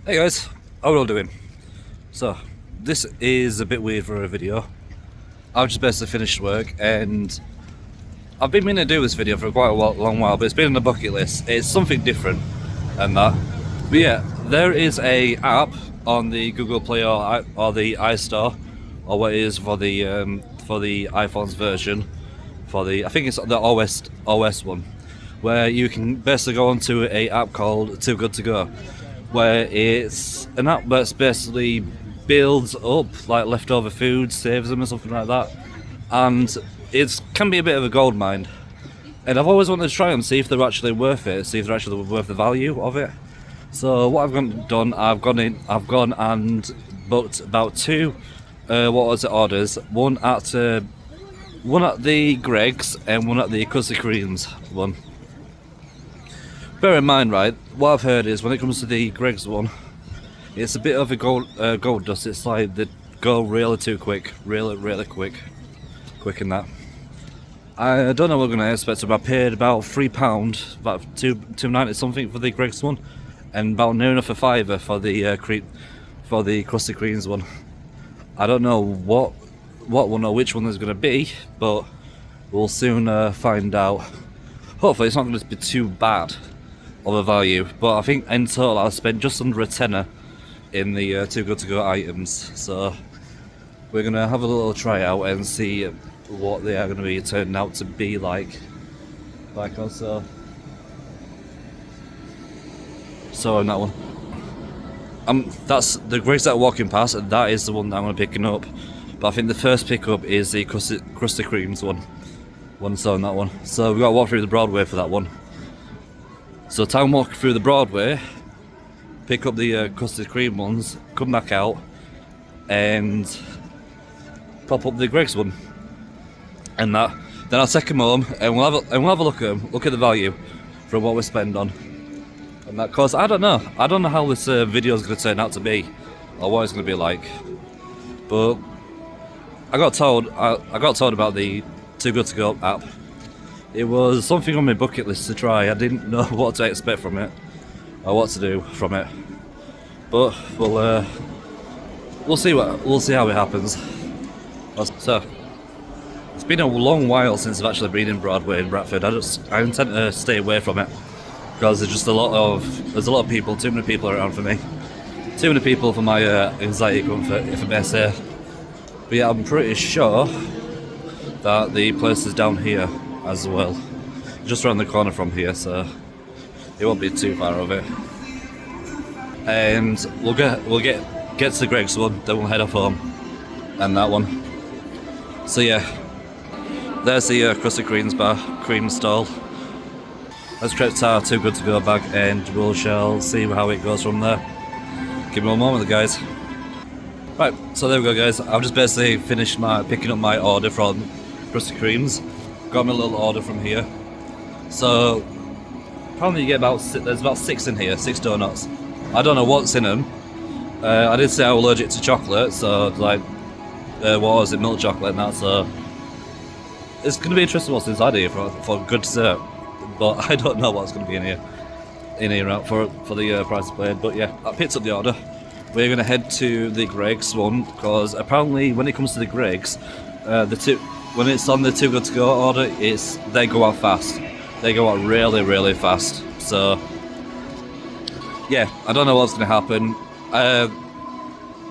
Hey guys, how are you all doing? So, this is a bit weird for a video. I've just basically finished work and I've been meaning to do this video for quite a long while, but it's been on the bucket list. It's something different and that. But yeah, there is a app on the Google Play or the iStore, or what it is for the iPhone's version, I think it's the OS one, where you can basically go onto a app called Too Good To Go, where it's an app that's basically builds up like leftover food, saves them or something like that, and it can be a bit of a gold mine. And I've always wanted to try them, see if they're actually worth it, see if they're actually worth the value of it. So what I've done, I've gone and booked about two, orders, one at the Greggs and one at the Custard Creams one. Bear in mind, right, what I've heard is when it comes to the Greggs one, it's a bit of a gold dust. It's like they go really too quick, really quick in that. I don't know what I'm going to expect, so I paid about £3, about £2.90 something for the Greggs one, and about near enough a £5 for the Custard Creams one. I don't know what one or which one there's going to be, but we'll soon find out. Hopefully it's not going to be too bad of a value, but I think in total I spent just under a tenner in the Too Good To Go items, so we're going to have a little try out and see what they are going to be turning out to be like also. So on that one, that's the Greggs that are walking past, and that is the one that I'm going to be picking up. But I think the first pickup is the Custard Creams one. So on that one, so we've got to walk through the Broadway for that one. So time walk through the Broadway, pick up the Custard Cream ones, come back out, and pop up the Greggs one, and that. Then I'll take them home and we'll have a look at them, look at the value from what we spend on, and that. Cause I don't know how this video is going to turn out to be, or what it's going to be like. But I got told about the Too Good To Go app. It was something on my bucket list to try. I didn't know what to expect from it, or what to do from it. But we'll see how it happens. So it's been a long while since I've actually been in Broadway in Bradford. I intend to stay away from it because there's a lot of people, too many people around for me, too many people for my anxiety comfort, if I may say. But yeah, I'm pretty sure that the place is down here as well, just around the corner from here, so it won't be too far of it. And we'll get to the Greggs one, then we'll head off home, and that one. So yeah, there's the Custard Creams cream stall. Let's credit our Too Good To Go bag, and we shall see how it goes from there. Give me one moment, guys. Right, so there we go, guys. I've just basically finished picking up my order from Custard Creams. Got me a little order from here. So probably you get there's about 6 in here, 6 donuts. I don't know what's in them. I did say I'm allergic to chocolate, so like what was it, milk chocolate and that. So it's going to be interesting what's inside here for good dessert. But I don't know what's going to be in here for the price paid. But yeah, I picked up the order. We're going to head to the Greggs one, because apparently when it comes to the Greggs, when it's on the Too Good To Go order, they go out fast. They go out really fast. So yeah, I don't know what's going to happen. I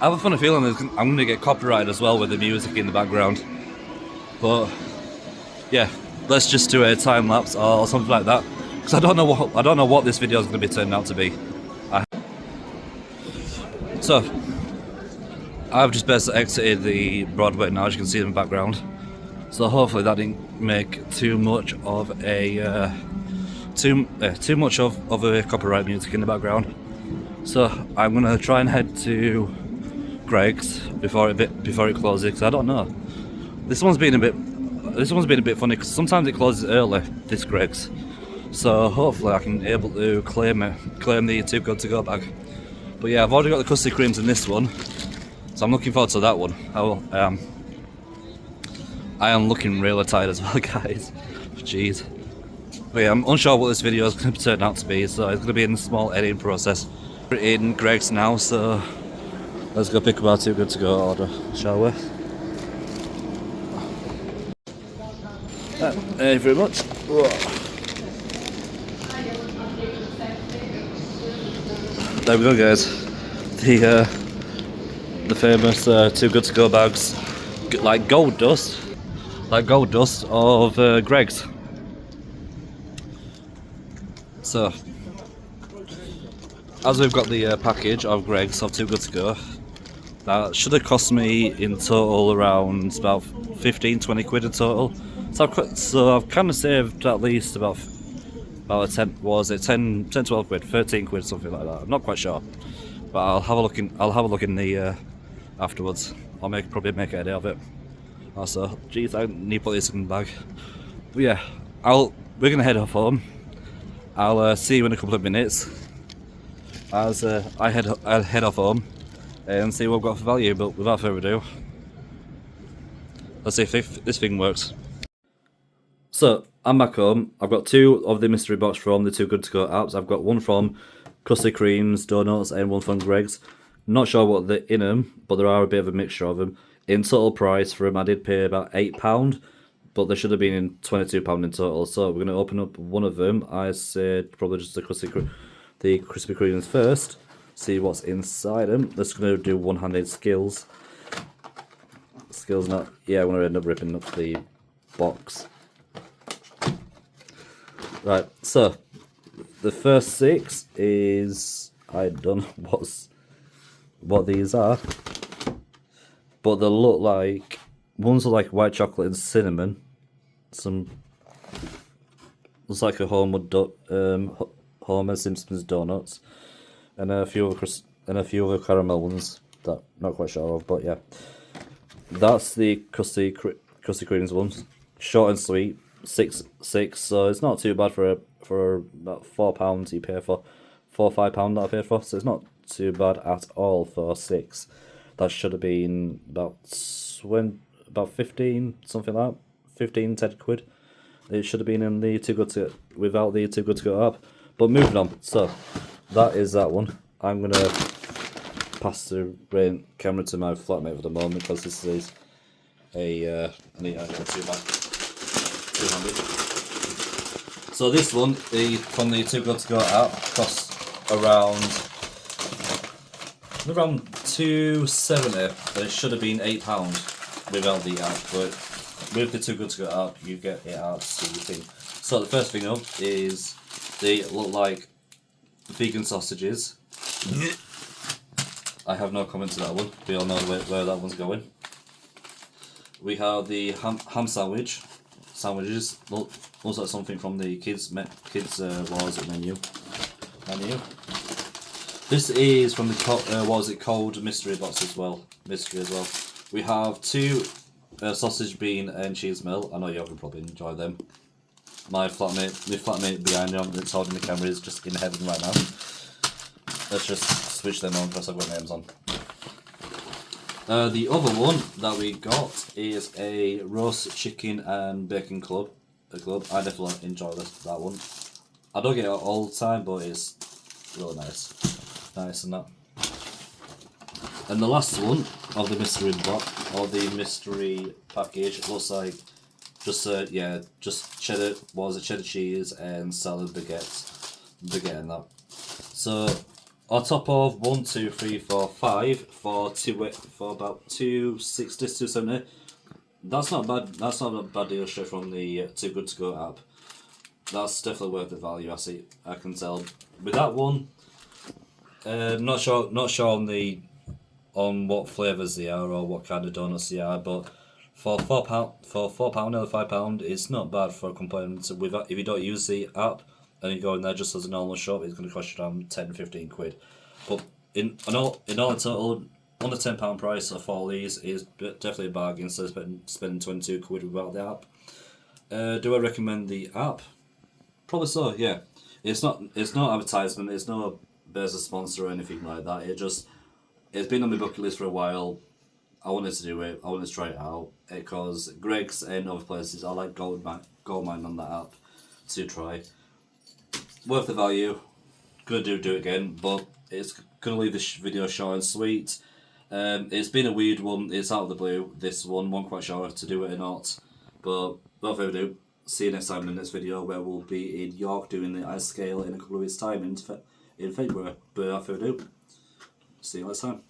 have a funny feeling that I'm going to get copyrighted as well with the music in the background. But yeah, let's just do a time lapse or something like that, because I don't know what this video is going to be turning out to be. So I've just basically exited the Broadway now, as you can see in the background. So hopefully that didn't make too much of a copyright music in the background. So I'm gonna try and head to Greggs before it closes, because I don't know. This one's been a bit funny, because sometimes it closes early, this Greggs. So hopefully I can able to claim the Too Good To Go bag. But yeah, I've already got the Custard Creams in this one, so I'm looking forward to that one. I am looking really tired as well, guys. Jeez. But yeah, I'm unsure what this video is going to turn out to be, so it's going to be in a small editing process. We're in Greggs now, so let's go pick up our Too Good To Go order, shall we? Thank you very much. There we go, guys. The famous Too Good To Go bags, like gold dust of Greggs. So, as we've got the package of Greggs of Too Good To Go, that should have cost me in total around about 15-20 quid in total. So I've kind of saved at least about a 10, what was it, 12 quid, 13 quid, something like that. I'm not quite sure, but I'll have a look in the afterwards. I'll probably make a day of it. Also, geez, I need to put this in the bag. But yeah, we're gonna head off home. I'll see you in a couple of minutes as I'll head off home and see what we've got for value. But without further ado, let's see if this thing works. So I'm back home. I've got 2 of the mystery box from the Too Good To Go apps. I've got one from Krusty Kremes, Donuts, and one from Greggs. Not sure what they're in them, but there are a bit of a mixture of them. In total price for them, I did pay about £8, but they should have been in £22 in total. So we're going to open up one of them. I said probably just the Krispy Kremes first. See what's inside them. Let's going to do one-handed skills. Skills not. Yeah, I'm going to end up ripping up the box. Right, so the first 6 is I don't know what these are, but they look like ones are like white chocolate and cinnamon. Some looks like a Homer Simpson's donuts, and a few other caramel ones that I'm not quite sure of. But yeah, that's the Krusty Kremes ones. Short and sweet. 6, so it's not too bad for about £4 you pay for, £4 or £5 that I paid for, so it's not too bad at all for 6. That should have been about 15, something like that, 10 quid. It should have been in the Too Good To without the Too Good To Go app. But moving on, so that is that one. I'm gonna pass the camera to my flatmate for the moment because this is a So this one, from the Too Good To Go app, costs around £2.70, but it should have been £8 without the app. But with the Too Good To Go app, you get it out to the thing. So the first thing up is they look like vegan sausages. I have no comment to that one. We all know where that one's going. We have the ham sandwiches. Looks like something from the kids wars menu. This is from the cold mystery box as well. We have 2 sausage, bean, and cheese mill. I know you would probably enjoy them. My flatmate behind me that's holding the camera is just in heaven right now. Let's just switch them on because I've got names on. The other one that we got is a roast chicken and bacon club. I definitely enjoy that one. I don't get it all the time, but it's really nice. Nice and that. And the last one of the mystery box, or the mystery package, looks like just cheddar, cheddar cheese and salad baguette and that. So on top of 1, 2, 3, 4, 5 for about £2.60, £2.70. That's not bad. That's not a bad deal straight from the Too Good To Go app. That's definitely worth the value. I can tell. With that one, not sure on what flavours they are or what kind of donuts they are, but for £4 or £5, it's not bad for comparing to if you don't use the app and you go in there just as a normal shop, it's going to cost you around 10-15 quid. But in all in total, on the £10 price of all these is definitely a bargain instead of spending 22 quid without the app. Do I recommend the app? Probably so, yeah. It's not advertisement, it's no Bezos sponsor or anything like that. It's been on my bucket list for a while. I wanted to do it, I wanted to try it out because Greggs and other places I like goldmine on that app to try. Worth the value. Gonna do it again, but it's going to leave this video short and sweet. It's been a weird one. It's out of the blue. This one, I'm quite sure to do it or not. But without further ado, see you next time in the next video where we'll be in York doing the ice scale in a couple of weeks' time in February. But without further ado, see you next time.